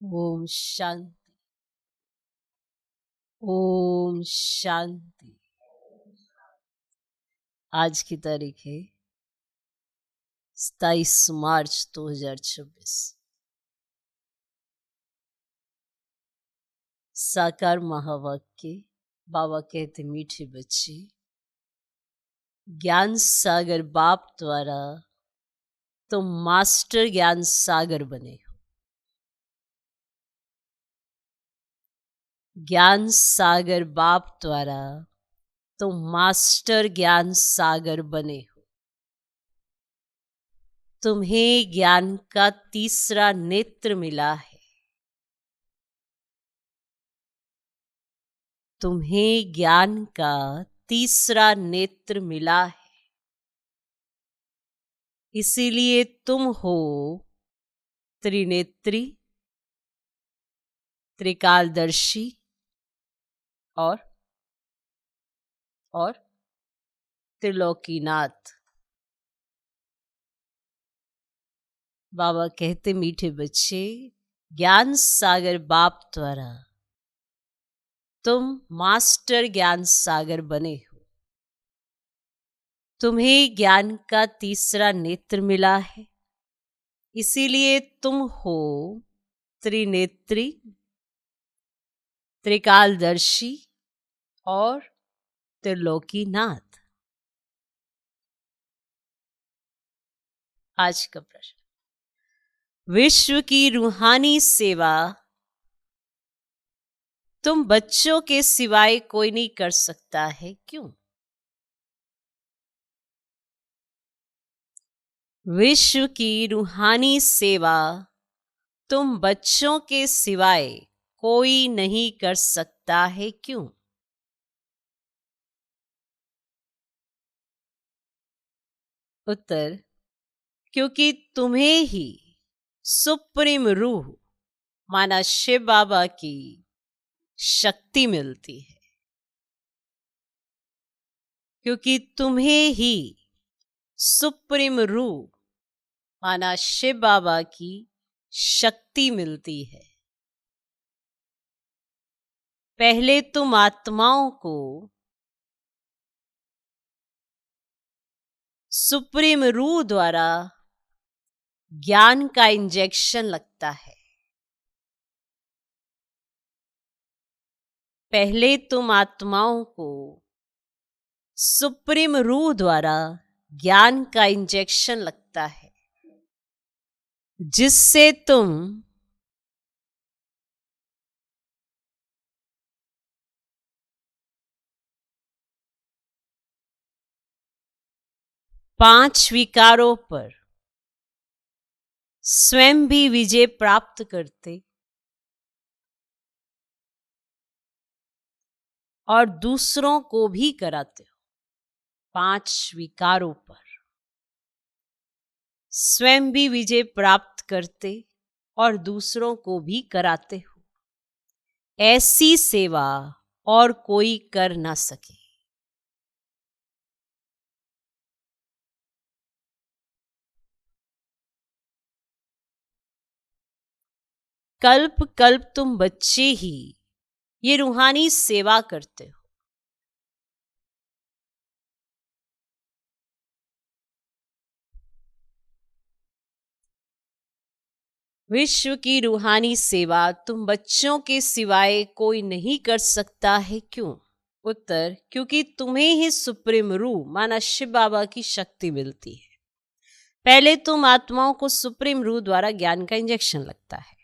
ओम शांति। ओम शांति। आज की तारीख है 27 मार्च 2026। साकार महावाक्य। बाबा कहते मीठे बच्चे, ज्ञान सागर बाप द्वारा तुम मास्टर ज्ञान सागर बने हो। ज्ञान सागर बाप द्वारा तुम मास्टर ज्ञान सागर बने हो। तुम्हें ज्ञान का तीसरा नेत्र मिला है। तुम्हें ज्ञान का तीसरा नेत्र मिला है। इसीलिए तुम हो त्रिनेत्री, त्रिकालदर्शी और त्रिलोकीनाथ। बाबा कहते मीठे बच्चे, ज्ञान सागर बाप द्वारा तुम मास्टर ज्ञान सागर बने हो। तुम्हें ज्ञान का तीसरा नेत्र मिला है। इसीलिए तुम हो त्रिनेत्री, त्रिकालदर्शी और त्रिलोकीनाथ। आज का प्रश्न, विश्व की रूहानी सेवा तुम बच्चों के सिवाय कोई नहीं कर सकता है, क्यों? विश्व की रूहानी सेवा तुम बच्चों के सिवाय कोई नहीं कर सकता है, क्यों? उत्तर, क्योंकि तुम्हें ही सुप्रीम रूह माना शिव बाबा की शक्ति मिलती है। क्योंकि तुम्हें ही सुप्रीम रूह माना शिव बाबा की शक्ति मिलती है। पहले तुम आत्माओं को सुप्रीम रूह द्वारा ज्ञान का इंजेक्शन लगता है। पहले तुम आत्माओं को सुप्रीम रूह द्वारा ज्ञान का इंजेक्शन लगता है, जिससे तुम पांच विकारों पर स्वयं भी विजय प्राप्त करते और दूसरों को भी कराते हो। पांच विकारों पर स्वयं भी विजय प्राप्त करते और दूसरों को भी कराते हो। ऐसी सेवा और कोई कर ना सके। कल्प कल्प तुम बच्चे ही ये रूहानी सेवा करते हो। विश्व की रूहानी सेवा तुम बच्चों के सिवाय कोई नहीं कर सकता है, क्यों? उत्तर, क्योंकि तुम्हें ही सुप्रीम रूह माना शिव बाबा की शक्ति मिलती है। पहले तुम आत्माओं को सुप्रीम रूह द्वारा ज्ञान का इंजेक्शन लगता है,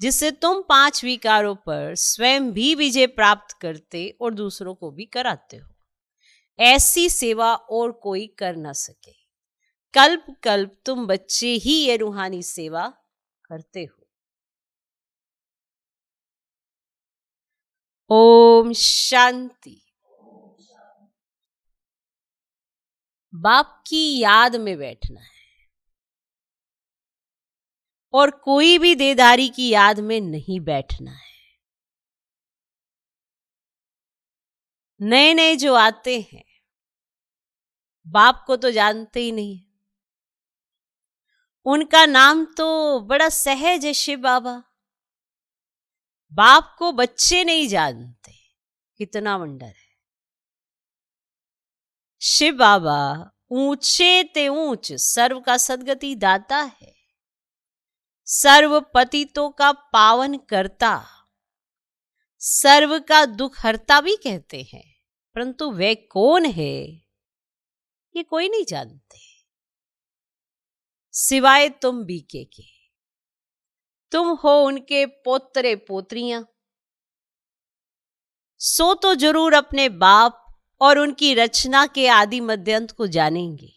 जिससे तुम पांच विकारों पर स्वयं भी विजय प्राप्त करते और दूसरों को भी कराते हो। ऐसी सेवा और कोई कर ना सके। कल्प कल्प तुम बच्चे ही ये रूहानी सेवा करते हो। ओम शांति। बाप की याद में बैठना है और कोई भी देदारी की याद में नहीं बैठना है। नए नए जो आते हैं बाप को तो जानते ही नहीं। उनका नाम तो बड़ा सहज है, शिव बाबा। बाप को बच्चे नहीं जानते, कितना वंडर है। शिव बाबा ऊंचे ते ऊंच सर्व का सदगति दाता है, सर्व पतितों का पावन करता, सर्व का दुख हरता भी कहते हैं, परंतु वे कौन है ये कोई नहीं जानते, सिवाय तुम बीके के। तुम हो उनके पोतरे पोत्रियां, सो तो जरूर अपने बाप और उनकी रचना के आदि मध्यंत को जानेंगे।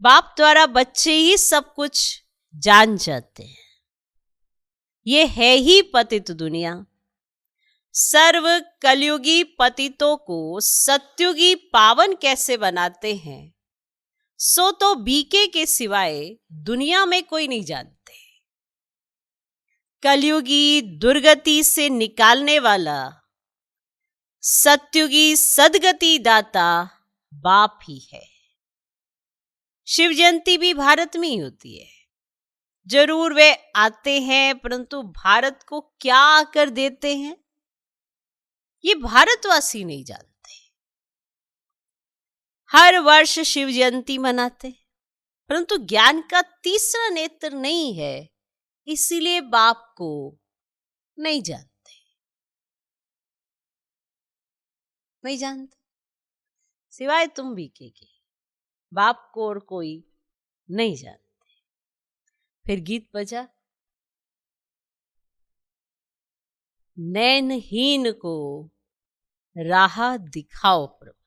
बाप द्वारा बच्चे ही सब कुछ जान जाते हैं। ये है ही पतित दुनिया। सर्व कलयुगी पतितों को सत्युगी पावन कैसे बनाते हैं, सो तो बीके के सिवाय दुनिया में कोई नहीं जानते। कलयुगी दुर्गति से निकालने वाला सत्युगी सदगति दाता बाप ही है। शिव जयंती भी भारत में ही होती है। जरूर वे आते हैं, परंतु भारत को क्या आकर देते हैं ये भारतवासी नहीं जानते। हर वर्ष शिव जयंती मनाते, परंतु ज्ञान का तीसरा नेत्र नहीं है, इसीलिए बाप को नहीं जानते। नहीं जानते सिवाय तुम भी के बाप को और कोई नहीं जानते। फिर गीत बजा, नैनहीन को राह दिखाओ प्रभु।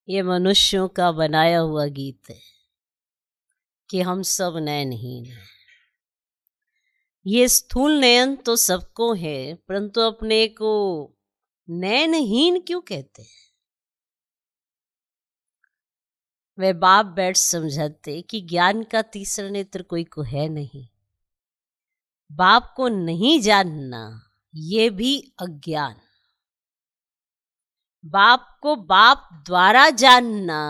ये मनुष्यों का बनाया हुआ गीत है कि हम सब नयनहीन हैं। ये स्थूल नयन तो सबको है, परंतु अपने को नयनहीन क्यों कहते हैं? वे बाप बैठ समझाते कि ज्ञान का तीसरा नेत्र कोई को है नहीं। बाप को नहीं जानना ये भी अज्ञान। बाप को बाप द्वारा जानना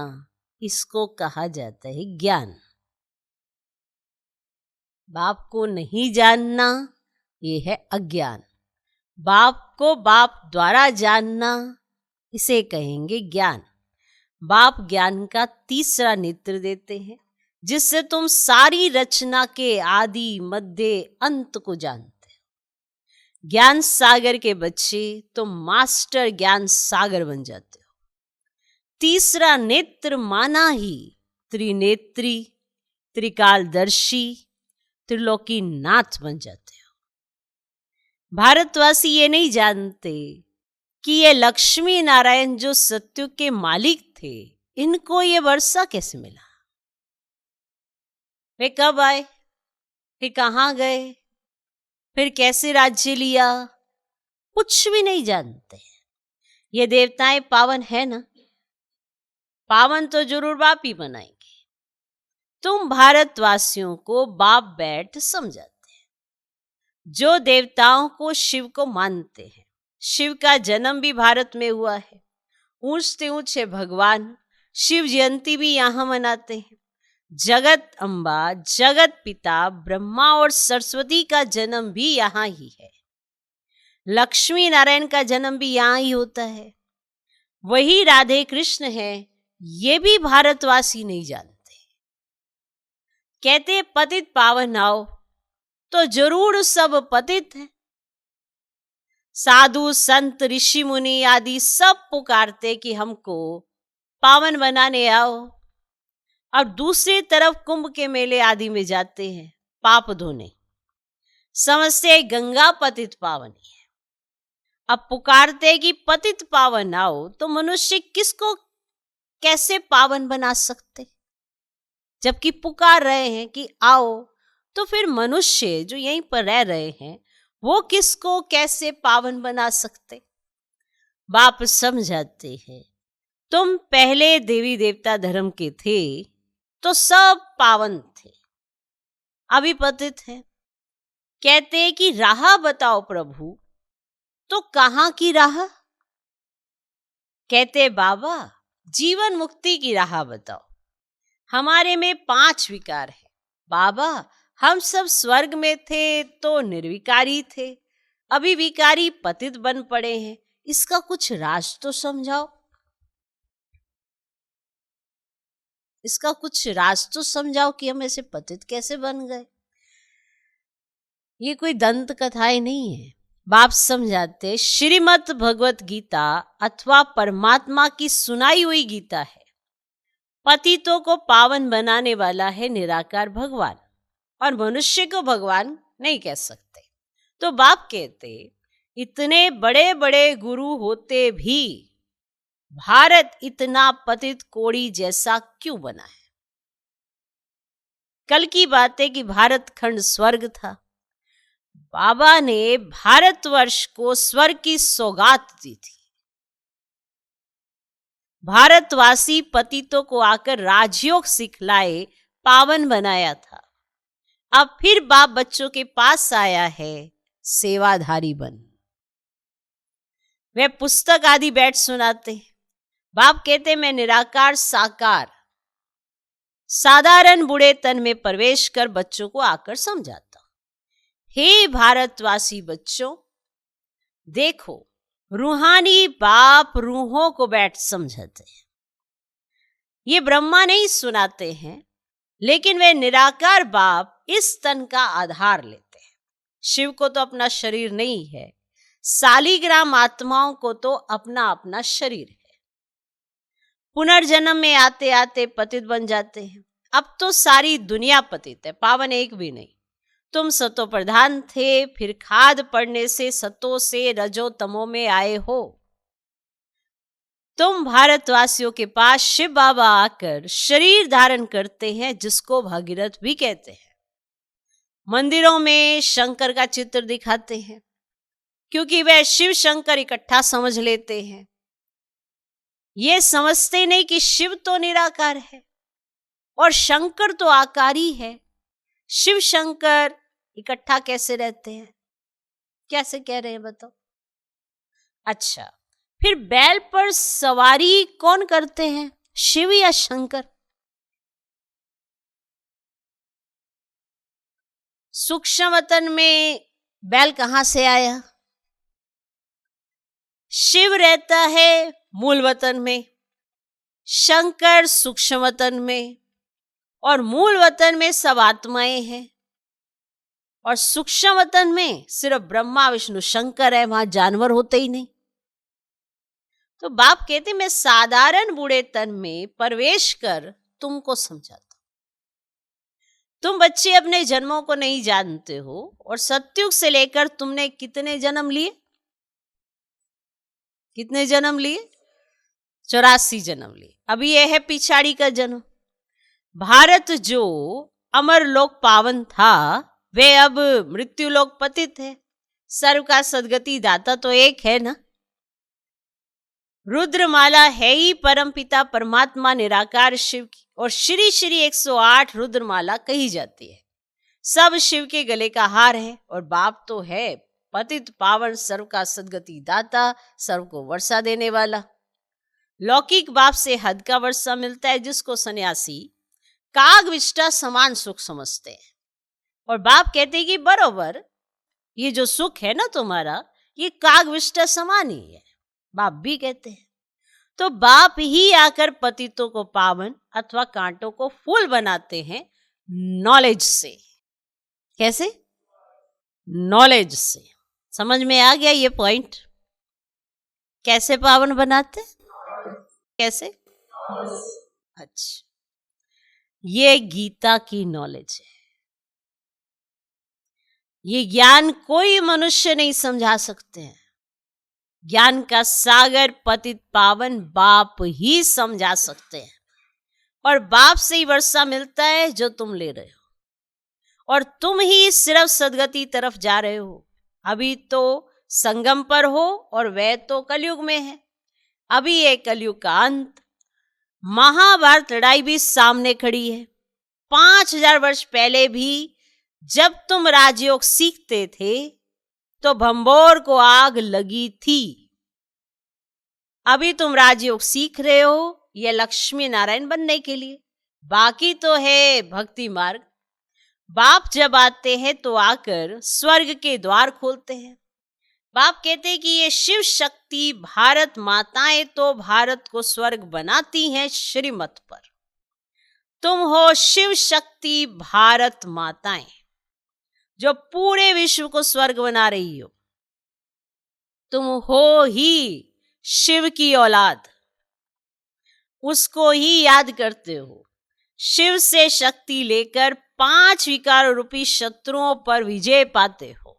इसको कहा जाता है ज्ञान। बाप को नहीं जानना ये है अज्ञान। बाप को बाप द्वारा जानना इसे कहेंगे ज्ञान। बाप ज्ञान का तीसरा नेत्र देते हैं, जिससे तुम सारी रचना के आदि मध्य अंत को जानते हो। ज्ञान सागर के बच्चे तुम मास्टर ज्ञान सागर बन जाते हो। तीसरा नेत्र माना ही त्रिनेत्री, त्रिकालदर्शी, त्रिलोकी नाथ बन जाते हो। भारतवासी ये नहीं जानते कि ये लक्ष्मी नारायण जो सत्युग के मालिक थे, इनको ये वर्षा कैसे मिला, वे कब आए, फिर कहाँ गए, फिर कैसे राज्य लिया, कुछ भी नहीं जानते। ये देवताएं पावन है ना, पावन तो जरूर बाप ही बनाएंगे। तुम भारतवासियों को बाप बैठ समझाते हैं। जो देवताओं को शिव को मानते हैं, शिव का जन्म भी भारत में हुआ है। ऊंचते ऊंचे भगवान शिव जयंती भी यहाँ मनाते हैं। जगत अम्बा, जगत पिता ब्रह्मा और सरस्वती का जन्म भी यहाँ ही है। लक्ष्मी नारायण का जन्म भी यहाँ ही होता है। वही राधे कृष्ण है, ये भी भारतवासी नहीं जानते। कहते पतित पावन आओ, तो जरूर सब पतित हैं। साधु संत ऋषि मुनि आदि सब पुकारते कि हमको पावन बनाने आओ। और दूसरी तरफ कुंभ के मेले आदि में जाते हैं पाप धोने, समझते गंगा पतित पावन है। अब पुकारते कि पतित पावन आओ, तो मनुष्य किसको कैसे पावन बना सकते? जबकि पुकार रहे हैं कि आओ, तो फिर मनुष्य जो यहीं पर रह रहे हैं वो किसको कैसे पावन बना सकते? बाप समझाते हैं, तुम पहले देवी देवता धर्म के थे तो सब पावन थे, अभी पतित है। कहते हैं कि राह बताओ प्रभु, तो कहाँ की राह? कहते बाबा जीवन मुक्ति की राह बताओ। हमारे में 5 विकार है बाबा, हम सब स्वर्ग में थे तो निर्विकारी थे, अभी विकारी पतित बन पड़े हैं। इसका कुछ राज तो समझाओ, इसका कुछ राज तो समझाओ कि हम ऐसे पतित कैसे बन गए। ये कोई दंत कथाएं नहीं है। बाप समझाते श्रीमद् भगवत गीता अथवा परमात्मा की सुनाई हुई गीता है। पतितों को पावन बनाने वाला है निराकार भगवान, और मनुष्य को भगवान नहीं कह सकते। तो बाप कहते इतने बड़े बड़े गुरु होते भी भारत इतना पतित कोड़ी जैसा क्यों बना है। कल की बात है कि भारत खंड स्वर्ग था। बाबा ने भारतवर्ष को स्वर्ग की सौगात दी थी। भारतवासी पतितों को आकर राजयोग सिखलाए, पावन बनाया था। अब फिर बाप बच्चों के पास आया है सेवाधारी बन। वे पुस्तक आदि बैठ सुनाते। बाप कहते मैं निराकार साकार साधारण बूढ़े तन में प्रवेश कर बच्चों को आकर समझाता हूं। हे भारतवासी बच्चों, देखो रूहानी बाप रूहों को बैठ समझाते हैं। ये ब्रह्मा नहीं सुनाते हैं, लेकिन वे निराकार बाप इस तन का आधार लेते हैं। शिव को तो अपना शरीर नहीं है, सालीग्राम आत्माओं को तो अपना अपना शरीर है। पुनर्जन्म में आते आते पतित बन जाते हैं। अब तो सारी दुनिया पतित है, पावन एक भी नहीं। तुम सतो प्रधान थे, फिर खाद पड़ने से सतो से रजो तमो में आए हो। तुम भारतवासियों के पास शिव बाबा आकर शरीर धारण करते हैं, जिसको भागीरथ भी कहते हैं। मंदिरों में शंकर का चित्र दिखाते हैं, क्योंकि वह शिव शंकर इकट्ठा समझ लेते हैं। ये समझते नहीं कि शिव तो निराकार है और शंकर तो आकारी है। शिव शंकर इकट्ठा कैसे रहते हैं, कैसे कह रहे हैं बताओ। अच्छा, फिर बैल पर सवारी कौन करते हैं, शिव या शंकर? सूक्ष्म वतन में बैल कहां से आया? शिव रहता है मूल वतन में, शंकर सूक्ष्म वतन में, और मूल वतन में सब आत्माएं हैं। और सूक्ष्म वतन में सिर्फ ब्रह्मा विष्णु शंकर है, वहां जानवर होते ही नहीं। तो बाप कहते मैं साधारण बूढ़े तन में प्रवेश कर तुमको समझाता। तुम बच्चे अपने जन्मों को नहीं जानते हो, और सतयुग से लेकर तुमने कितने जन्म लिए? कितने जन्म लिए? 84 जन्म लिए। अभी यह है पिछाड़ी का जन्म। भारत जो अमर लोक पावन था, वे अब मृत्यु लोक पतित है। सर्व का सदगति दाता तो एक है ना। रुद्रमाला है ही परमपिता परमात्मा निराकार शिव की, और श्री श्री 108 रुद्रमाला कही जाती है। सब शिव के गले का हार है, और बाप तो है पतित पावन सर्व का सदगति दाता, सर्व को वर्षा देने वाला। लौकिक बाप से हद का वर्षा मिलता है, जिसको सन्यासी काग विष्टा समान सुख समझते हैं। और बाप कहते हैं कि बरोबर ये जो सुख है ना तुम्हारा, ये काग विष्टा समान ही है। बाप भी कहते हैं। तो बाप ही आकर पतितों को पावन अथवा कांटों को फूल बनाते हैं नॉलेज से। कैसे? नॉलेज से। समझ में आ गया ये पॉइंट? कैसे पावन बनाते? कैसे? अच्छा, ये गीता की नॉलेज है। ये ज्ञान कोई मनुष्य नहीं समझा सकते हैं। ज्ञान का सागर पतित पावन बाप ही समझा सकते हैं, और बाप से ही वर्षा मिलता है जो तुम ले रहे हो, और तुम ही सिर्फ सदगति तरफ जा रहे हो। अभी तो संगम पर हो, और वह तो कलयुग में है। अभी ये कलयुग का अंत। महाभारत लड़ाई भी सामने खड़ी है। 5000 वर्ष पहले भी जब तुम राजयोग सीखते थे तो भंबोर को आग लगी थी। अभी तुम राजयोग सीख रहे हो ये लक्ष्मी नारायण बनने के लिए, बाकी तो है भक्ति मार्ग। बाप जब आते हैं तो आकर स्वर्ग के द्वार खोलते हैं। बाप कहते हैं कि ये शिव शक्ति भारत माताएं तो भारत को स्वर्ग बनाती हैं श्रीमत पर। तुम हो शिव शक्ति भारत माताएं जो पूरे विश्व को स्वर्ग बना रही हो। तुम हो ही शिव की औलाद, उसको ही याद करते हो। शिव से शक्ति लेकर 5 विकार रूपी शत्रुओं पर विजय पाते हो।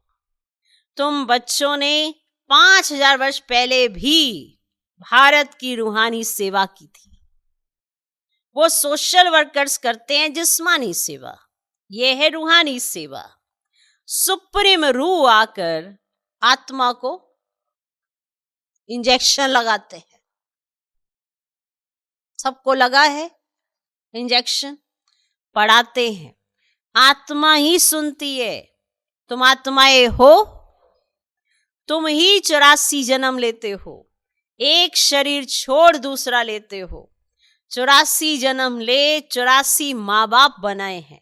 तुम बच्चों ने 5000 वर्ष पहले भी भारत की रूहानी सेवा की थी। वो सोशल वर्कर्स करते हैं जिस्मानी सेवा, ये है रूहानी सेवा। सुप्रीम रूह आकर आत्मा को इंजेक्शन लगाते हैं। सबको लगा है इंजेक्शन, पढ़ाते हैं। आत्मा ही सुनती है। तुम आत्माएं हो, तुम ही 84 जन्म लेते हो। एक शरीर छोड़ दूसरा लेते हो। 84 जन्म ले 84 माँ बाप बनाए हैं।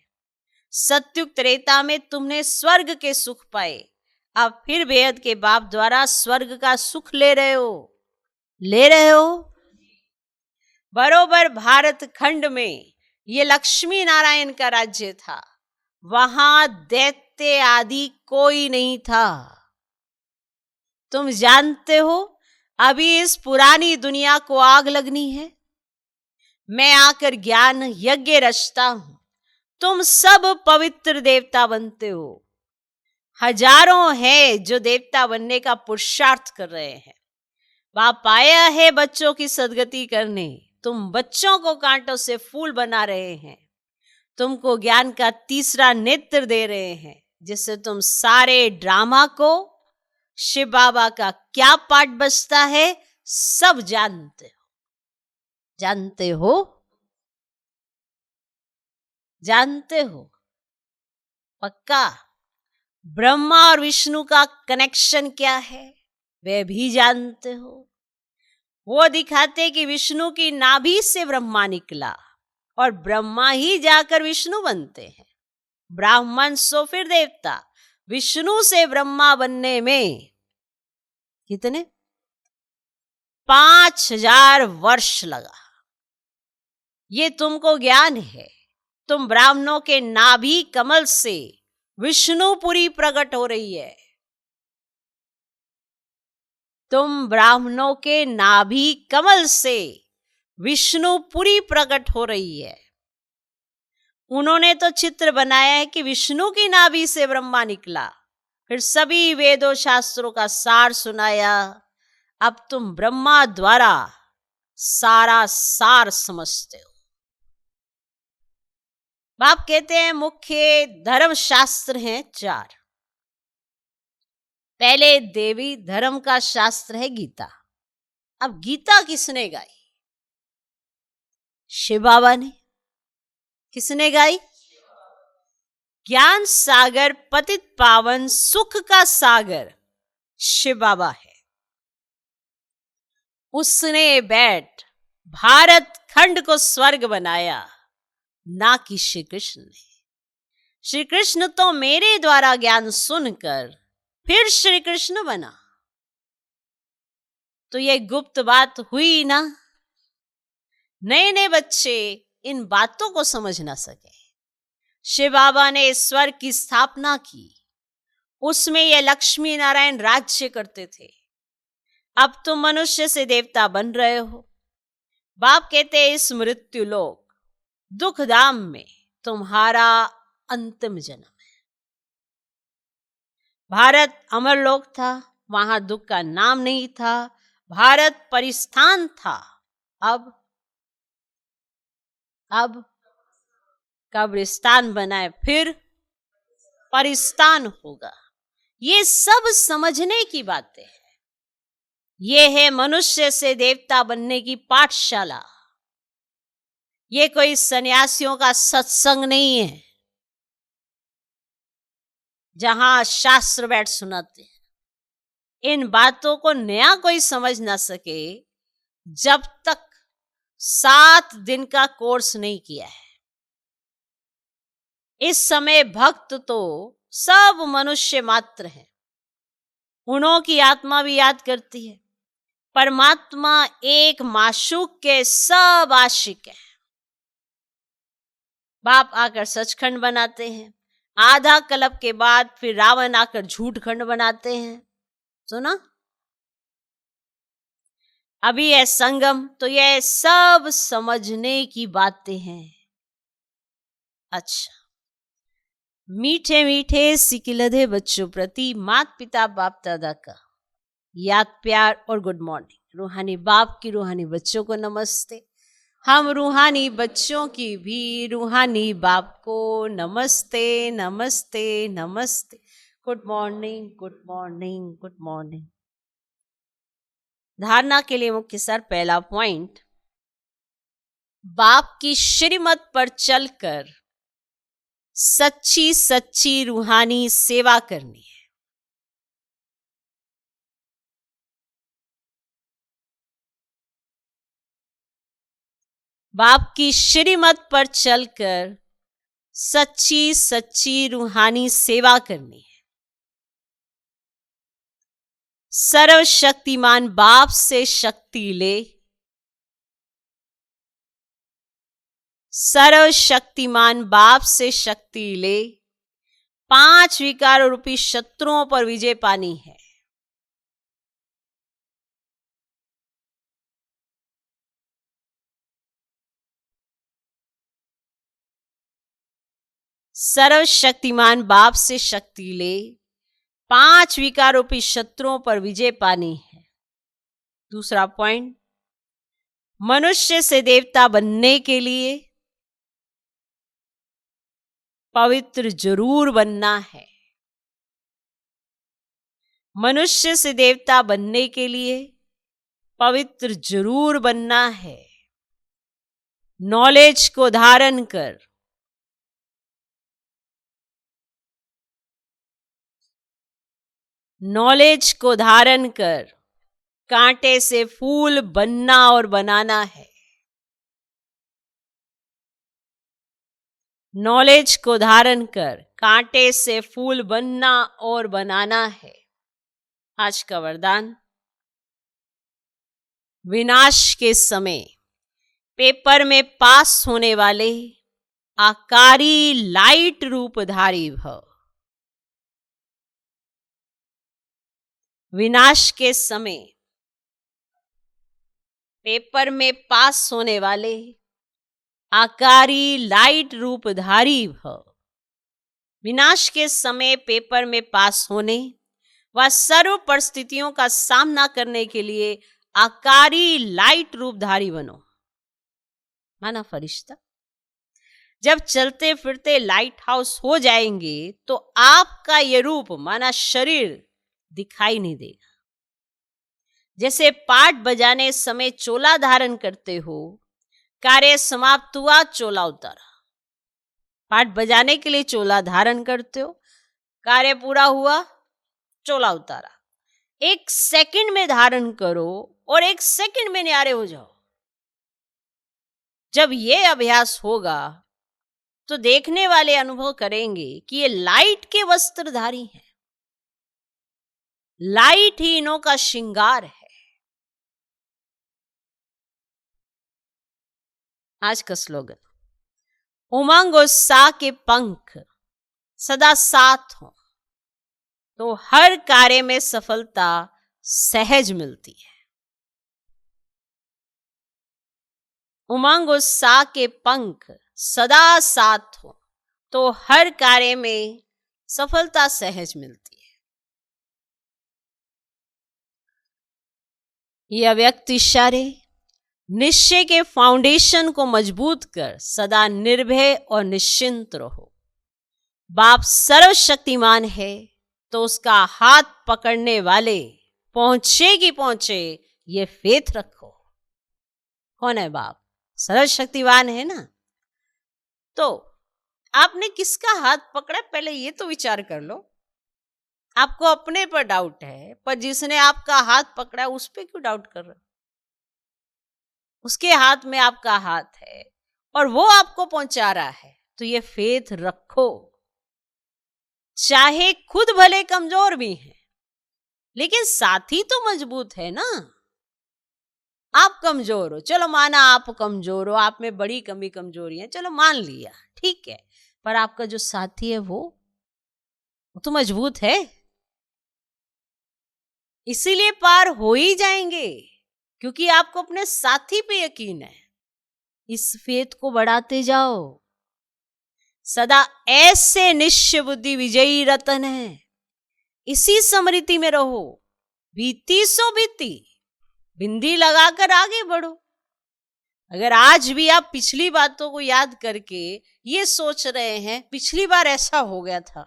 सत्युग त्रेता में तुमने स्वर्ग के सुख पाए, अब फिर बेहद के बाप द्वारा स्वर्ग का सुख ले रहे हो। बरोबर भारत खंड में ये लक्ष्मी नारायण का राज्य था। वहां दैत्य आदि कोई नहीं था। तुम जानते हो अभी इस पुरानी दुनिया को आग लगनी है। मैं आकर ज्ञान यज्ञ रचता हूं। तुम सब पवित्र देवता बनते हो। हजारों हैं जो देवता बनने का पुरुषार्थ कर रहे हैं। बाप आया है बच्चों की सदगति करने। तुम बच्चों को कांटों से फूल बना रहे हैं। तुमको ज्ञान का तीसरा नेत्र दे रहे हैं, जिससे तुम सारे ड्रामा को, शिव बाबा का क्या पार्ट बचता है, सब जानते हो। जानते हो पक्का। ब्रह्मा और विष्णु का कनेक्शन क्या है वे भी जानते हो। वो दिखाते कि विष्णु की नाभि से ब्रह्मा निकला और ब्रह्मा ही जाकर विष्णु बनते हैं। ब्राह्मण सो फिर देवता। विष्णु से ब्रह्मा बनने में कितने 5000 वर्ष लगा। ये तुमको ज्ञान है। तुम ब्राह्मणों के नाभि कमल से विष्णुपुरी प्रकट हो रही है। तुम ब्राह्मणों के नाभि कमल से विष्णुपुरी प्रकट हो रही है। उन्होंने तो चित्र बनाया है कि विष्णु की नाभि से ब्रह्मा निकला, फिर सभी वेदों शास्त्रों का सार सुनाया। अब तुम ब्रह्मा द्वारा सारा सार समझते हो। बाप कहते हैं मुख्य धर्म शास्त्र हैं 4। पहले देवी धर्म का शास्त्र है गीता। अब गीता किसने गाई? शिव बाबा ने। किसने गाई? ज्ञान सागर, पतित पावन, सुख का सागर शिव बाबा है। उसने बैठ भारत खंड को स्वर्ग बनाया, ना कि श्री कृष्ण ने। श्री कृष्ण तो मेरे द्वारा ज्ञान सुनकर फिर श्री कृष्ण बना। तो ये गुप्त बात हुई ना। नए नए बच्चे इन बातों को समझ ना सके। शिव बाबा ने स्वर्ग की स्थापना की, उसमें ये लक्ष्मी नारायण राज्य करते थे। अब तुम मनुष्य से देवता बन रहे हो। बाप कहते हैं इस मृत्यु लोक दुख धाम में तुम्हारा अंतिम जन्म है। भारत अमर लोक था, वहां दुख का नाम नहीं था। भारत परिस्थान था। अब कब्रिस्तान बनाए, फिर परिस्थान होगा। ये सब समझने की बातें हैं। ये है मनुष्य से देवता बनने की पाठशाला। ये कोई सन्यासियों का सत्संग नहीं है जहां शास्त्र बैठ सुनाते हैं। इन बातों को नया कोई समझ ना सके जब तक 7 दिन का कोर्स नहीं किया है। इस समय भक्त तो सब मनुष्य मात्र हैं, उन्हों की आत्मा भी याद करती है। परमात्मा एक माशूक के सब आशिक हैं। बाप आकर सचखंड बनाते हैं, आधा कल्प के बाद फिर रावण आकर झूठ खंड बनाते हैं। सुना? अभी है संगम, तो यह सब समझने की बातें हैं। अच्छा, मीठे मीठे सिकिलधे बच्चों प्रति माता पिता बाप दादा का याद, प्यार और गुड मॉर्निंग। रूहानी बाप की रूहानी बच्चों को नमस्ते। हम रूहानी बच्चों की भी रूहानी बाप को नमस्ते नमस्ते नमस्ते। Good morning good morning good morning. धारणा के लिए मुख्य सार, पहला पॉइंट, बाप की श्रीमत पर चलकर सच्ची सच्ची रूहानी सेवा करनी है। बाप की श्रीमत पर चलकर सच्ची सच्ची रूहानी सेवा करनी है। सर्वशक्तिमान बाप से शक्ति ले, सर्वशक्तिमान बाप से शक्ति ले, 5 विकार रूपी शत्रुओं पर विजय पानी है। सर्वशक्तिमान बाप से शक्ति ले, 5 विकार रूपी शत्रुओं पर विजय पानी है। दूसरा पॉइंट, मनुष्य से देवता बनने के लिए पवित्र जरूर बनना है। मनुष्य से देवता बनने के लिए पवित्र जरूर बनना है। नॉलेज को धारण कर नॉलेज को धारण कर कांटे से फूल बनना और बनाना है। नॉलेज को धारण कर कांटे से फूल बनना और बनाना है। आज का वरदान, विनाश के समय पेपर में पास होने वाले आकारी लाइट रूपधारी भव। विनाश के समय पेपर में पास होने वाले आकारी लाइट रूपधारी भव। विनाश के समय पेपर में पास होने व सर्व परिस्थितियों का सामना करने के लिए आकारी लाइट रूपधारी बनो। माना फरिश्ता जब चलते फिरते लाइट हाउस हो जाएंगे तो आपका ये रूप माना शरीर दिखाई नहीं देगा। जैसे पाठ बजाने समय चोला धारण करते हो, कार्य समाप्त हुआ चोला उतारा। पाठ बजाने के लिए चोला धारण करते हो, कार्य पूरा हुआ चोला उतारा। 1 सेकंड में धारण करो और 1 सेकंड में न्यारे हो जाओ। जब ये अभ्यास होगा तो देखने वाले अनुभव करेंगे कि ये लाइट के वस्त्रधारी हैं। लाइट ही इन्हों का श्रृंगार है। आज का स्लोगन, उमंग उत्साह के पंख सदा साथ हो तो हर कार्य में सफलता सहज मिलती है। उमंग उत्साह के पंख सदा साथ हो तो हर कार्य में सफलता सहज मिलती है। ये अव्यक्त इशारे निश्चय के फाउंडेशन को मजबूत कर सदा निर्भय और निश्चिंत रहो। बाप सर्वशक्तिमान है तो उसका हाथ पकड़ने वाले पहुंचे कि पहुंचे ये फेथ रखो। कौन है बाप? सर्वशक्तिमान है ना। तो आपने किसका हाथ पकड़ा, पहले ये तो विचार कर लो। आपको अपने पर डाउट है, पर जिसने आपका हाथ पकड़ा उस पर क्यों डाउट कर रहे हो? उसके हाथ में आपका हाथ है और वो आपको पहुंचा रहा है, तो ये फेथ रखो, चाहे खुद भले कमजोर भी हैं, लेकिन साथी तो मजबूत है ना। आप कमजोर हो, चलो माना आप कमजोर हो, आप में बड़ी कमी कमजोरी है, चलो मान लिया, ठीक है, पर आपका जो साथी है वो तो मजबूत है, इसीलिए पार हो ही जाएंगे, क्योंकि आपको अपने साथी पे यकीन है। इस फेथ को बढ़ाते जाओ, सदा ऐसे निश्चय बुद्धि विजयी रतन है, इसी स्मृति में रहो, बीती सो बीती, बिंदी लगाकर आगे बढ़ो। अगर आज भी आप पिछली बातों को याद करके ये सोच रहे हैं पिछली बार ऐसा हो गया था,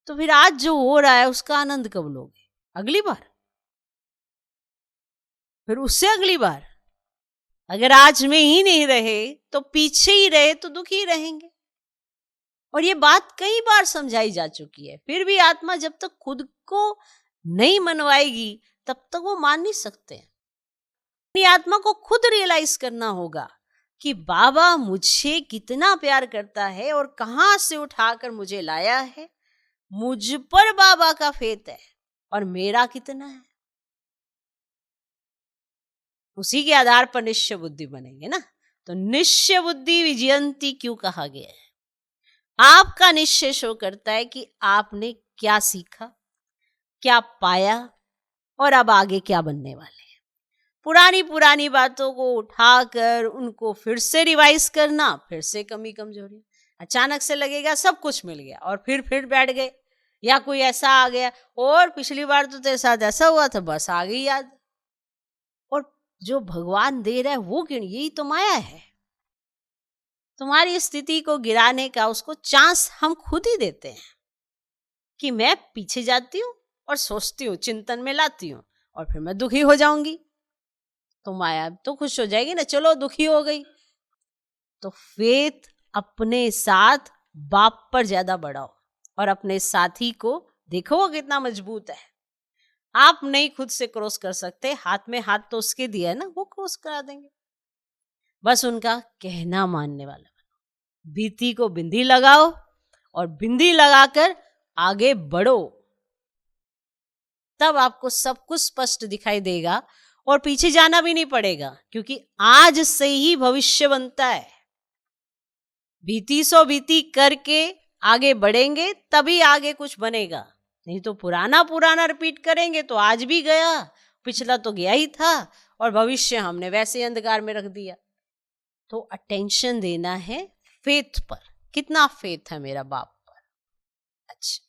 तो फिर आज जो हो रहा है उसका आनंद कब लोगे? अगली बार, फिर उससे अगली बार। अगर आज में ही नहीं रहे तो पीछे ही रहे तो दुखी रहेंगे। और ये बात कई बार समझाई जा चुकी है, फिर भी आत्मा जब तक खुद को नहीं मनवाएगी तब तक वो मान नहीं सकते हैं। अपनी आत्मा को खुद रियलाइज करना होगा कि बाबा मुझे कितना प्यार करता है और कहां से उठाकर मुझे लाया है, मुझ पर बाबा का फेथ है और मेरा कितना है। उसी के आधार पर निश्चय बुद्धि बनेंगे ना। तो निश्चय बुद्धि विजयंती क्यों कहा गया है? आपका निश्चय शो करता है कि आपने क्या सीखा, क्या पाया और अब आगे क्या बनने वाले हैं। पुरानी बातों को उठाकर उनको फिर से रिवाइज करना, फिर से कमी कमजोरी, अचानक से लगेगा सब कुछ मिल गया और फिर बैठ गए, या कोई ऐसा आ गया और पिछली बार तो तेरे साथ ऐसा हुआ था, बस आ गई याद। और जो भगवान दे रहा है वो क्यों? यही तो माया है, तुम्हारी स्थिति को गिराने का उसको चांस हम खुद ही देते हैं कि मैं पीछे जाती हूँ और सोचती हूँ, चिंतन में लाती हूँ और फिर मैं दुखी हो जाऊंगी, तो माया तो खुश हो जाएगी ना, चलो दुखी हो गई। तो फेथ अपने साथ बाप पर ज्यादा बढ़ाओ और अपने साथी को देखो वो कितना मजबूत है। आप नहीं खुद से क्रॉस कर सकते, हाथ में हाथ तो उसके दिया है ना, वो क्रॉस करा देंगे। बस उनका कहना मानने वाला बनो, बीती को बिंदी लगाओ और बिंदी लगाकर आगे बढ़ो, तब आपको सब कुछ स्पष्ट दिखाई देगा और पीछे जाना भी नहीं पड़ेगा, क्योंकि आज से ही भविष्य बनता है। बीती सो बीती करके आगे बढ़ेंगे तभी आगे कुछ बनेगा, नहीं तो पुराना रिपीट करेंगे तो आज भी गया, पिछला तो गया ही था और भविष्य हमने वैसे अंधकार में रख दिया। तो अटेंशन देना है फेथ पर, कितना फेथ है मेरा बाप पर। अच्छा,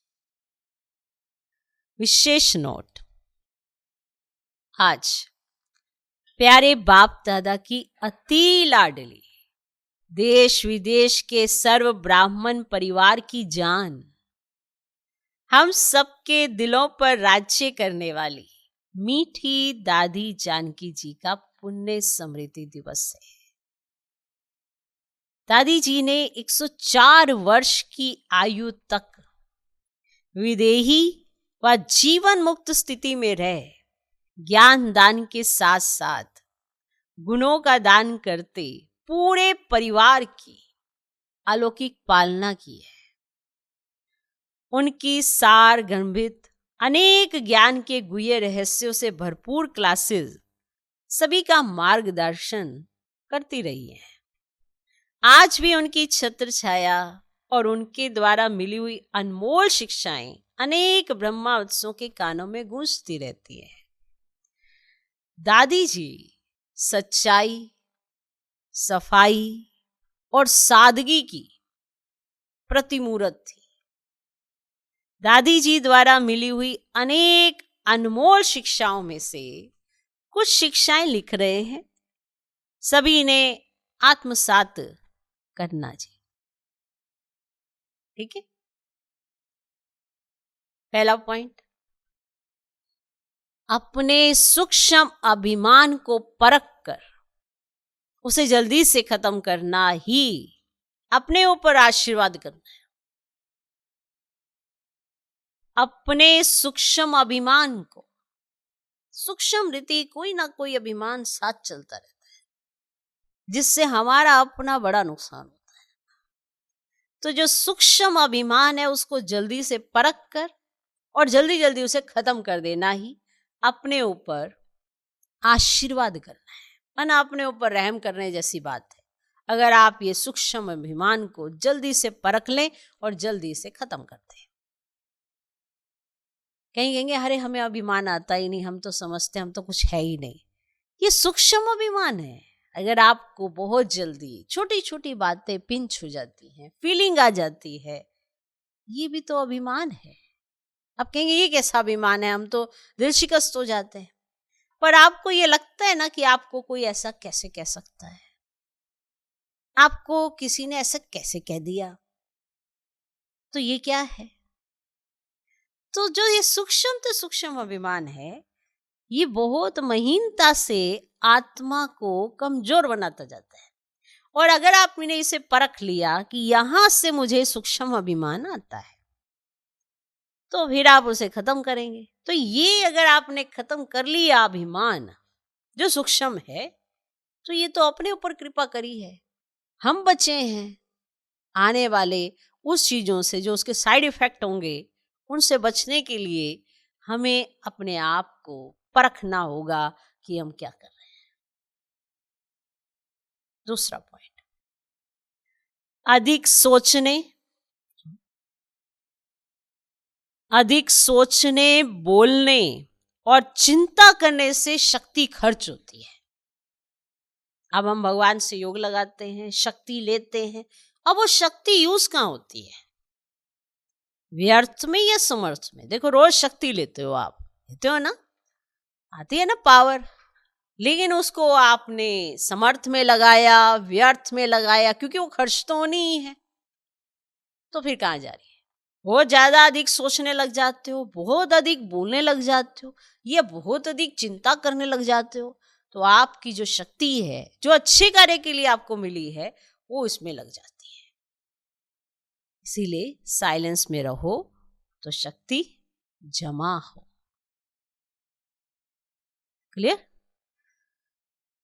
विशेष नोट, आज प्यारे बाप दादा की अति लाडली देश विदेश के सर्व ब्राह्मण परिवार की जान, हम सबके दिलों पर राज्य करने वाली मीठी दादी जानकी जी का पुण्य स्मृति दिवस है। दादी जी ने 104 वर्ष की आयु तक विदेही व जीवन मुक्त स्थिति में रह ज्ञान दान के साथ साथ गुणों का दान करते पूरे परिवार की अलौकिक पालना की है। उनकी सार गंभित अनेक ज्ञान के गुह्य रहस्यों से भरपूर क्लासेस सभी का मार्गदर्शन करती रही है। आज भी उनकी छत्र छाया और उनके द्वारा मिली हुई अनमोल शिक्षाएं अनेक ब्रह्मावत्सों के कानों में गूंजती रहती है। दादी जी सच्चाई, सफाई और सादगी की प्रतिमूर्त थी। दादी जी द्वारा मिली हुई अनेक अनमोल शिक्षाओं में से कुछ शिक्षाएं लिख रहे हैं, सभी ने आत्मसात करना जी। ठीक है, पहला पॉइंट, अपने सूक्ष्म अभिमान को परख कर उसे जल्दी से खत्म करना ही अपने ऊपर आशीर्वाद करना है। अपने सूक्ष्म अभिमान को, सूक्ष्म रीति कोई ना कोई अभिमान साथ चलता रहता है, जिससे हमारा अपना बड़ा नुकसान होता है। तो जो सूक्ष्म अभिमान है उसको जल्दी से परख कर और जल्दी जल्दी उसे खत्म कर देना ही अपने ऊपर आशीर्वाद करना है, माना अपने ऊपर रहम करने जैसी बात है। अगर आप ये सूक्ष्म अभिमान को जल्दी से परख लें और जल्दी से खत्म कर दें। कहीं कहेंगे अरे हमें अभिमान आता ही नहीं, हम तो समझते हम तो कुछ है ही नहीं। ये सूक्ष्म अभिमान है। अगर आपको बहुत जल्दी छोटी छोटी बातें पिंच हो जाती हैं, फीलिंग आ जाती है, ये भी तो अभिमान है। आप कहेंगे ये कैसा अभिमान है, हम तो दिल शिकस्त हो जाते हैं। पर आपको ये लगता है ना कि आपको कोई ऐसा कैसे कह सकता है, आपको किसी ने ऐसा कैसे कह दिया, तो ये क्या है? तो जो ये सूक्ष्म अभिमान है, ये बहुत महीनता से आत्मा को कमजोर बनाता जाता है। और अगर आपने इसे परख लिया कि यहां से मुझे सूक्ष्म अभिमान आता है, तो फिर आप उसे खत्म करेंगे। तो ये अगर आपने खत्म कर लिया अभिमान जो सूक्ष्म है, तो ये तो अपने ऊपर कृपा करी है। हम बचे हैं आने वाले उस चीजों से जो उसके साइड इफेक्ट होंगे, उनसे बचने के लिए हमें अपने आप को परखना होगा कि हम क्या कर रहे हैं। दूसरा पॉइंट, अधिक सोचने बोलने और चिंता करने से शक्ति खर्च होती है। अब हम भगवान से योग लगाते हैं, शक्ति लेते हैं, अब वो शक्ति यूज कहाँ होती है? व्यर्थ में या समर्थ में? देखो रोज शक्ति लेते हो, आप लेते हो ना, आती है ना पावर, लेकिन उसको आपने समर्थ में लगाया, व्यर्थ में लगाया, क्योंकि वो खर्च तो होनी ही है। तो फिर कहाँ जा रही है? बहुत ज्यादा अधिक सोचने लग जाते हो, बहुत अधिक बोलने लग जाते हो, या बहुत अधिक चिंता करने लग जाते हो, तो आपकी जो शक्ति है, जो अच्छे कार्य के लिए आपको मिली है, वो इसमें लग जाती है। इसीलिए साइलेंस में रहो तो शक्ति जमा हो। क्लियर?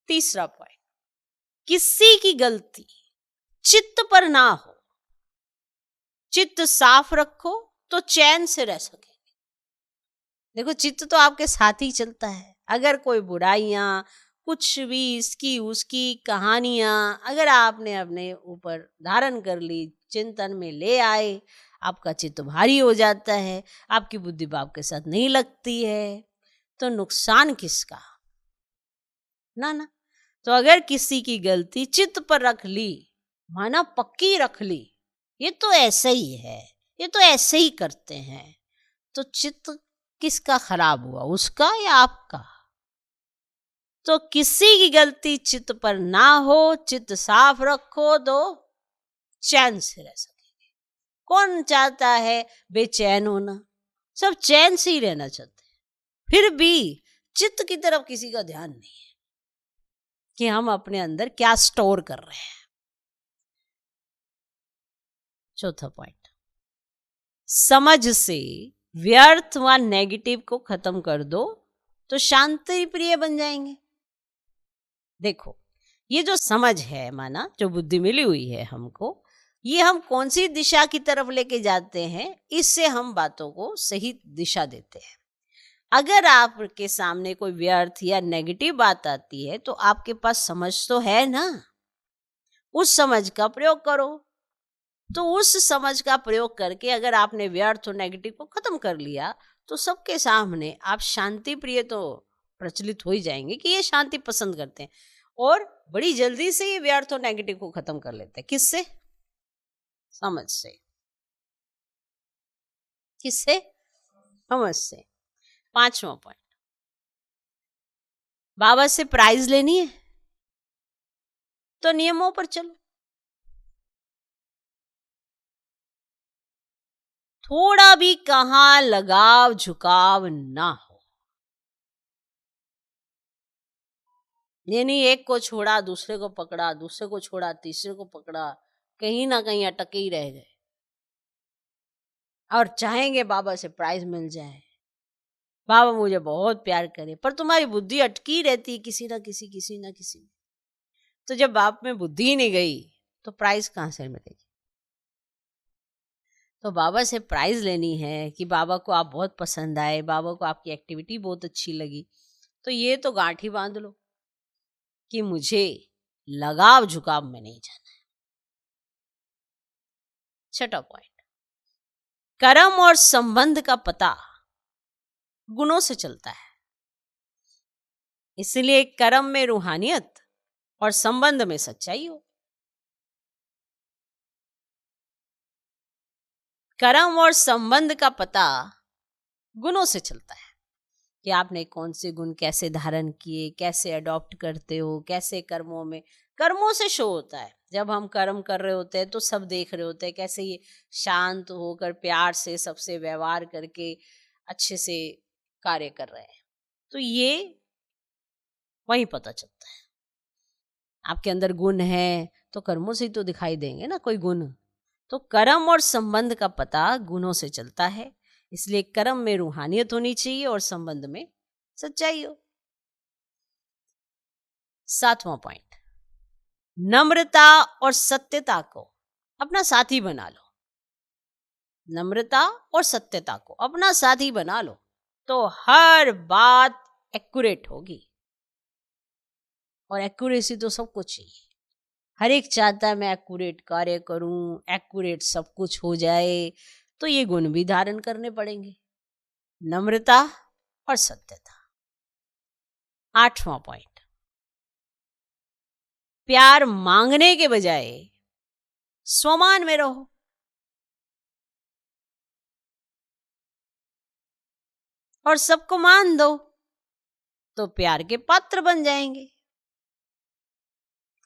तीसरा पॉइंट, किसी की गलती चित्त पर ना हो। चित्त साफ रखो तो चैन से रह सकेंगे। देखो चित्त तो आपके साथ ही चलता है। अगर कोई बुराइयां, कुछ भी इसकी उसकी कहानियां अगर आपने अपने ऊपर धारण कर ली, चिंतन में ले आए, आपका चित्त भारी हो जाता है, आपकी बुद्धि बाप के साथ नहीं लगती है, तो नुकसान किसका? ना। तो अगर किसी की गलती चित्त पर रख ली, माना पक्की रख ली, ये तो ऐसे ही है, ये तो ऐसे ही करते हैं, तो चित्त किसका खराब हुआ, उसका या आपका? तो किसी की गलती चित्त पर ना हो, चित्त साफ रखो तो चैन से रह सकेंगे। कौन चाहता है बेचैन होना? सब चैन से ही रहना चाहते हैं। फिर भी चित्त की तरफ किसी का ध्यान नहीं है कि हम अपने अंदर क्या स्टोर कर रहे हैं। चौथा पॉइंट, समझ से व्यर्थ व नेगेटिव को खत्म कर दो तो शांति प्रिय बन जाएंगे। देखो ये जो समझ है, माना जो बुद्धि मिली हुई है हमको, ये हम कौन सी दिशा की तरफ लेके जाते हैं, इससे हम बातों को सही दिशा देते हैं। अगर आपके सामने कोई व्यर्थ या नेगेटिव बात आती है, तो आपके पास समझ तो है ना, उस समझ का प्रयोग करो। तो उस समझ का प्रयोग करके अगर आपने व्यर्थ और नेगेटिव को खत्म कर लिया, तो सबके सामने आप शांति प्रिय तो प्रचलित हो ही जाएंगे कि ये शांति पसंद करते हैं, और बड़ी जल्दी से ये व्यर्थ और नेगेटिव को खत्म कर लेते हैं। किससे? समझ से। किससे? समझ से। पांचवा पॉइंट, बाबा से प्राइज लेनी है तो नियमों पर चलो। थोड़ा भी कहां लगाव झुकाव ना हो। ये नहीं एक को छोड़ा दूसरे को पकड़ा, दूसरे को छोड़ा तीसरे को पकड़ा, कहीं ना कहीं अटके ही रह गए और चाहेंगे बाबा से प्राइज मिल जाए, बाबा मुझे बहुत प्यार करे, पर तुम्हारी बुद्धि अटकी रहती किसी ना किसी में। तो जब बाप में बुद्धि ही नहीं गई तो प्राइज कहां से मिलेगी? तो बाबा से प्राइज लेनी है कि बाबा को आप बहुत पसंद आए, बाबा को आपकी एक्टिविटी बहुत अच्छी लगी, तो ये तो गांठ ही बांध लो कि मुझे लगाव झुकाव में नहीं जाना है। छठा पॉइंट, कर्म और संबंध का पता गुणों से चलता है, इसलिए कर्म में रूहानियत और संबंध में सच्चाई हो। कर्म और संबंध का पता गुणों से चलता है कि आपने कौन से गुण कैसे धारण किए, कैसे अडॉप्ट करते हो, कैसे कर्मों से शो होता है। जब हम कर्म कर रहे होते हैं तो सब देख रहे होते हैं कैसे ये शांत होकर प्यार से सबसे व्यवहार करके अच्छे से कार्य कर रहे हैं, तो ये वही पता चलता है। आपके अंदर गुण है तो कर्मों से ही तो दिखाई देंगे ना कोई गुण। तो कर्म और संबंध का पता गुणों से चलता है, इसलिए कर्म में रूहानियत होनी चाहिए और संबंध में सच्चाई हो। सातवां पॉइंट, नम्रता और सत्यता को अपना साथी बना लो। नम्रता और सत्यता को अपना साथी बना लो तो हर बात एक्यूरेट होगी, और एक्यूरेसी तो सबको चाहिए। हर एक चाहता है मैं एक्यूरेट कार्य करूं, एक्यूरेट सब कुछ हो जाए, तो ये गुण भी धारण करने पड़ेंगे, नम्रता और सत्यता। आठवां पॉइंट, प्यार मांगने के बजाय स्वमान में रहो। और सबको मान दो तो प्यार के पात्र बन जाएंगे।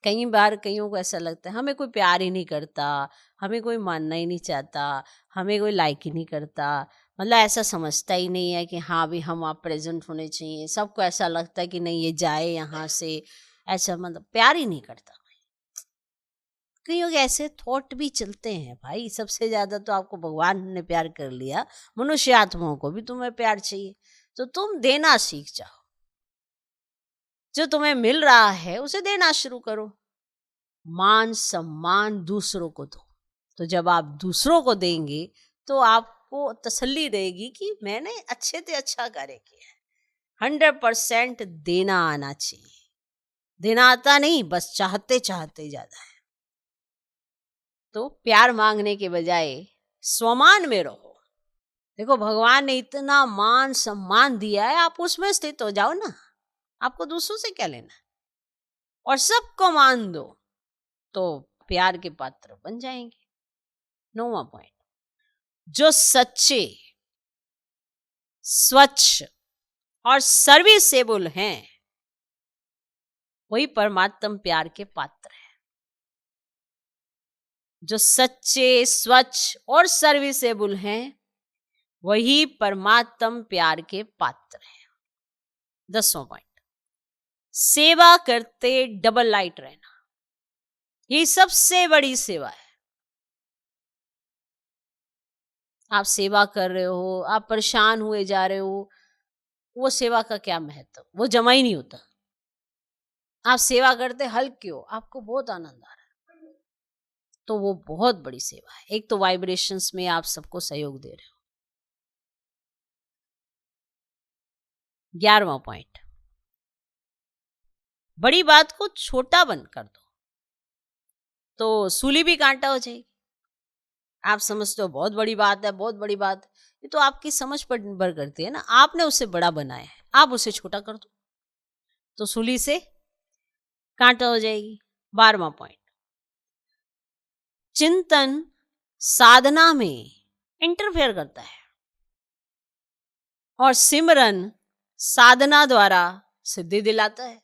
कई बार कईयों को ऐसा लगता है हमें कोई प्यार ही नहीं करता, हमें कोई मानना ही नहीं चाहता, हमें कोई लाइक ही नहीं करता, मतलब ऐसा समझता ही नहीं है कि हाँ भी हम आप प्रेजेंट होने चाहिए। सबको ऐसा लगता है कि नहीं ये जाए यहाँ से, ऐसा मतलब प्यार ही नहीं करता। कईयों के ऐसे थॉट भी चलते हैं भाई। सबसे ज्यादा तो आपको भगवान ने प्यार कर लिया, मनुष्य आत्माओं को भी तुम्हें प्यार चाहिए, तो तुम देना सीख जाओ। जो तुम्हें मिल रहा है उसे देना शुरू करो। मान सम्मान दूसरों को दो, तो जब आप दूसरों को देंगे तो आपको तसल्ली रहेगी कि मैंने अच्छे से अच्छा कार्य किया है। 100% देना आना चाहिए। देना आता नहीं, बस चाहते चाहते ज्यादा है। तो प्यार मांगने के बजाय स्वमान में रहो। देखो भगवान ने इतना मान सम्मान दिया है, आप उसमें स्थित हो जाओ ना, आपको दूसरों से क्या लेना। और सबको मान दो तो प्यार के पात्र बन जाएंगे। 9वां पॉइंट, जो सच्चे, स्वच्छ और सर्विसेबल हैं वही परमात्म प्यार के पात्र है। जो सच्चे, स्वच्छ और सर्विसेबल हैं वही परमात्म प्यार के पात्र है। 10वां पॉइंट, सेवा करते डबल लाइट रहना, ये सबसे बड़ी सेवा है। आप सेवा कर रहे हो, आप परेशान हुए जा रहे हो, वो सेवा का क्या महत्व, वो जमा ही नहीं होता। आप सेवा करते हल्के हो, आपको बहुत आनंद आ रहा है, तो वो बहुत बड़ी सेवा है। एक तो वाइब्रेशंस में आप सबको सहयोग दे रहे हो। 11वां पॉइंट, बड़ी बात को छोटा बंद कर दो तो सूली भी कांटा हो जाएगी। आप समझते हो बहुत बड़ी बात है, बहुत बड़ी बात, ये तो आपकी समझ पर निर्भर करती है ना। आपने उसे बड़ा बनाया है, आप उसे छोटा कर दो तो सूली से कांटा हो जाएगी। 12वां पॉइंट, चिंतन साधना में इंटरफेयर करता है और सिमरन साधना द्वारा सिद्धि दिलाता है।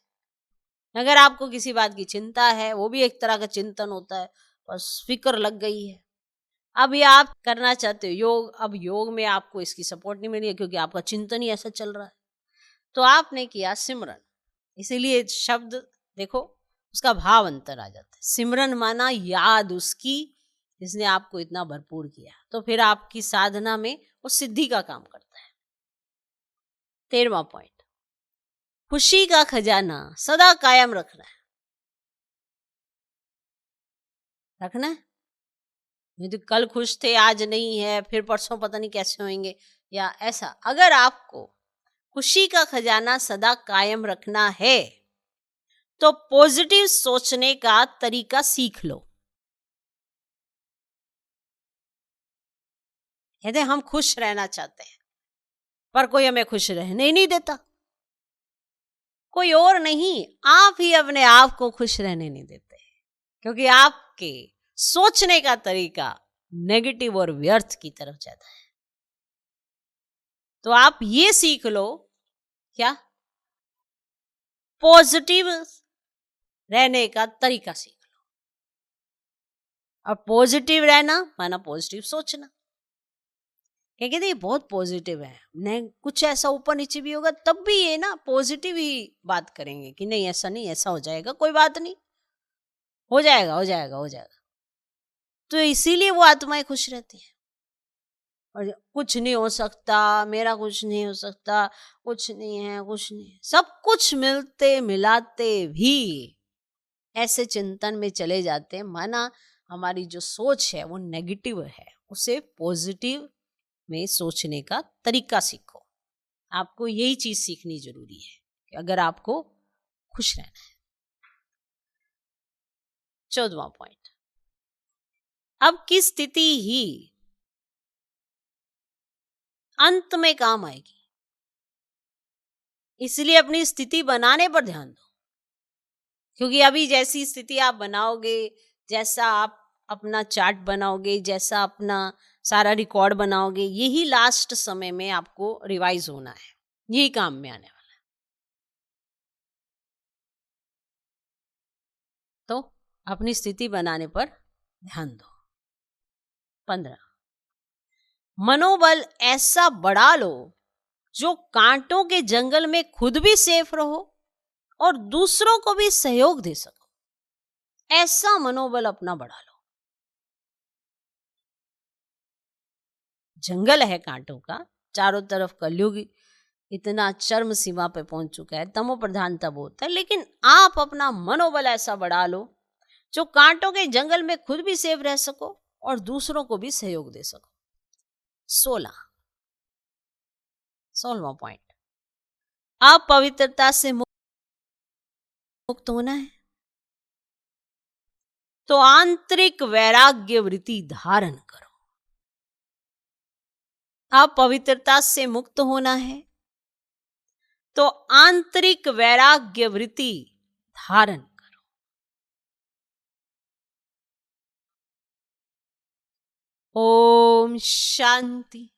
अगर आपको किसी बात की चिंता है, वो भी एक तरह का चिंतन होता है, बस फिक्र लग गई है, अब ये आप करना चाहते हो योग, अब योग में आपको इसकी सपोर्ट नहीं मिली है क्योंकि आपका चिंतन ही ऐसा चल रहा है, तो आपने किया सिमरन। इसीलिए शब्द देखो, उसका भाव अंतर आ जाता है। सिमरन माना याद उसकी जिसने आपको इतना भरपूर किया, तो फिर आपकी साधना में वो सिद्धि का काम करता है। 13वां पॉइंट, खुशी का खजाना सदा कायम रखना है। यदि कल खुश थे आज नहीं है, फिर परसों पता नहीं कैसे होंगे, या ऐसा। अगर आपको खुशी का खजाना सदा कायम रखना है तो पॉजिटिव सोचने का तरीका सीख लो। कहते हैं हम खुश रहना चाहते हैं पर कोई हमें खुश रहने ही नहीं देता। कोई और नहीं, आप ही अपने आप को खुश रहने नहीं देते, क्योंकि आपके सोचने का तरीका नेगेटिव और व्यर्थ की तरफ जाता है। तो आप ये सीख लो, क्या, पॉजिटिव रहने का तरीका सीख लो। और पॉजिटिव रहना माना पॉजिटिव सोचना। क्या कहते ये बहुत पॉजिटिव है, नहीं कुछ ऐसा ऊपर नीचे भी होगा तब भी ये ना पॉजिटिव ही बात करेंगे कि नहीं ऐसा नहीं, ऐसा हो जाएगा, कोई बात नहीं, हो जाएगा हो जाएगा हो जाएगा। तो इसीलिए वो आत्माएं खुश रहती है। और कुछ नहीं हो सकता, मेरा कुछ नहीं हो सकता, कुछ नहीं है, कुछ नहीं है, सब कुछ मिलते मिलाते भी ऐसे चिंतन में चले जाते हैं, माना हमारी जो सोच है वो नेगेटिव है, उसे पॉजिटिव में सोचने का तरीका सीखो। आपको यही चीज सीखनी जरूरी है कि अगर आपको खुश रहना है। 14वां पॉइंट, अब की स्थिति ही अंत में काम आएगी, इसलिए अपनी स्थिति बनाने पर ध्यान दो। क्योंकि अभी जैसी स्थिति आप बनाओगे, जैसा आप अपना चार्ट बनाओगे, जैसा अपना सारा रिकॉर्ड बनाओगे, यही लास्ट समय में आपको रिवाइज होना है, यही काम में आने वाला है। तो अपनी स्थिति बनाने पर ध्यान दो। 15, मनोबल ऐसा बढ़ा लो जो कांटों के जंगल में खुद भी सेफ रहो और दूसरों को भी सहयोग दे सको। ऐसा मनोबल अपना बढ़ा लो। जंगल है कांटों का, चारों तरफ कलयुग इतना चरम सीमा पे पहुंच चुका है, तमो प्रधानता बहुत है, लेकिन आप अपना मनोबल ऐसा बढ़ा लो जो कांटों के जंगल में खुद भी सेफ रह सको और दूसरों को भी सहयोग दे सको। 16वां पॉइंट, अपवित्रता से मुक्त होना है तो आंतरिक वैराग्य वृत्ति धारण करो। अपवित्रता से मुक्त होना है तो आंतरिक वैराग्य वृत्ति धारण करो। ओम शांति।